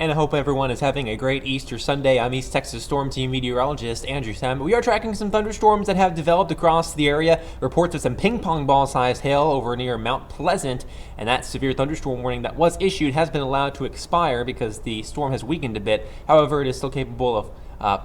And I hope everyone is having a great Easter Sunday. I'm East Texas Storm Team meteorologist Andrew Sam. We are tracking some thunderstorms that have developed across the area. Reports of some ping pong ball sized hail over near Mount Pleasant. And that severe thunderstorm warning that was issued has been allowed to expire because the storm has weakened a bit. However, it is still capable of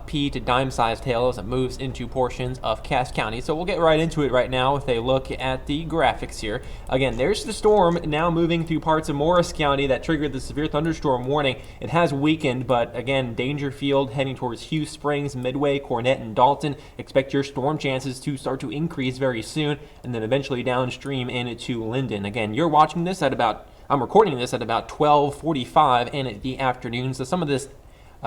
pea to dime-sized hail as it moves into portions of Cass County. So we'll get right into it right now with a look at the graphics here. Again, there's the storm now moving through parts of Morris County that triggered the severe thunderstorm warning. It has weakened, but again, Dangerfield heading towards Hughes Springs, Midway, Cornett, and Dalton. Expect your storm chances to start to increase very soon, and then eventually downstream into Linden. Again, you're watching this at about, I'm recording this at about 12:45 in the afternoon, so some of this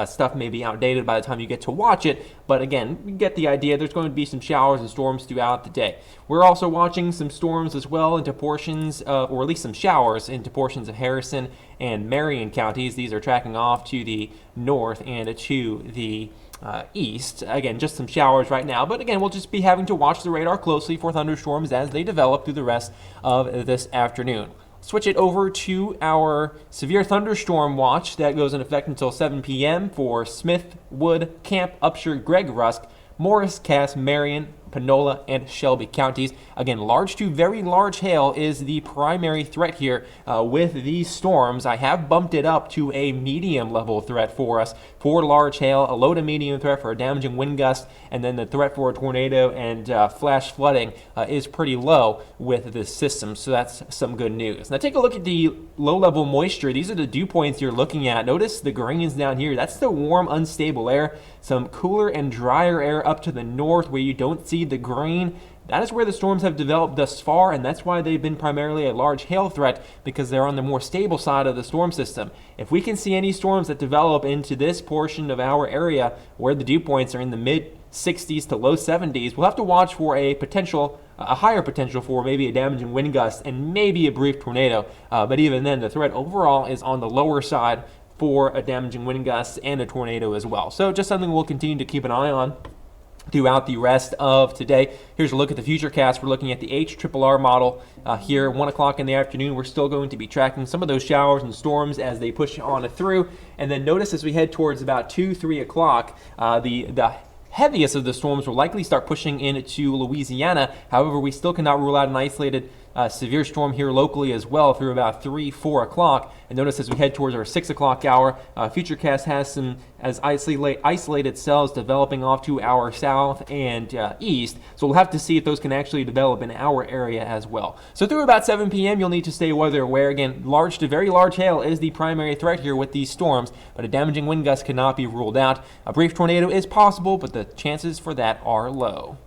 stuff may be outdated by the time you get to watch it, but again, you get the idea. There's going to be some showers and storms throughout the day. We're also watching some storms as well into portions, or at least some showers into portions of Harrison and Marion counties. These are tracking off to the north and to the east. Again, just some showers right now, but again, we'll just be having to watch the radar closely for thunderstorms as they develop through the rest of this afternoon. Switch it over to our severe thunderstorm watch that goes in effect until 7 p.m. for Smith, Wood, Camp, Upshur, Gregg Rusk, Morris, Cass, Marion, Panola, and Shelby counties. Again, large to very large hail is the primary threat here with these storms. I have bumped it up to a medium level threat for us for large hail, a low to medium threat for a damaging wind gust, and then the threat for a tornado and flash flooding is pretty low with this system, so that's some good news. Now take a look at the low level moisture. These are the dew points you're looking at. Notice the greens down here. That's the warm, unstable air. Some cooler and drier air up to the north where you don't see the green. That is where the storms have developed thus far, and that's why they've been primarily a large hail threat, because they're on the more stable side of the storm system. If we can see any storms that develop into this portion of our area where the dew points are in the mid 60s to low 70s, we'll have to watch for a higher potential for maybe a damaging wind gust and maybe a brief tornado. But even then, the threat overall is on the lower side for a damaging wind gust and a tornado as well. So just something we'll continue to keep an eye on throughout the rest of today. Here's a look at the Futurecast. We're looking at the HRRR model here, 1 o'clock in the afternoon. We're still going to be tracking some of those showers and storms as they push on through. And then notice as we head towards about 2, 3 o'clock, the heaviest of the storms will likely start pushing into Louisiana. However, we still cannot rule out an isolated severe storm here locally as well through about 3, 4 o'clock. And notice as we head towards our 6 o'clock hour, Futurecast has some isolated cells developing off to our south and east. So we'll have to see if those can actually develop in our area as well. So through about 7 p.m., you'll need to stay weather aware. Again, large to very large hail is the primary threat here with these storms, but a damaging wind gust cannot be ruled out. A brief tornado is possible, but the chances for that are low.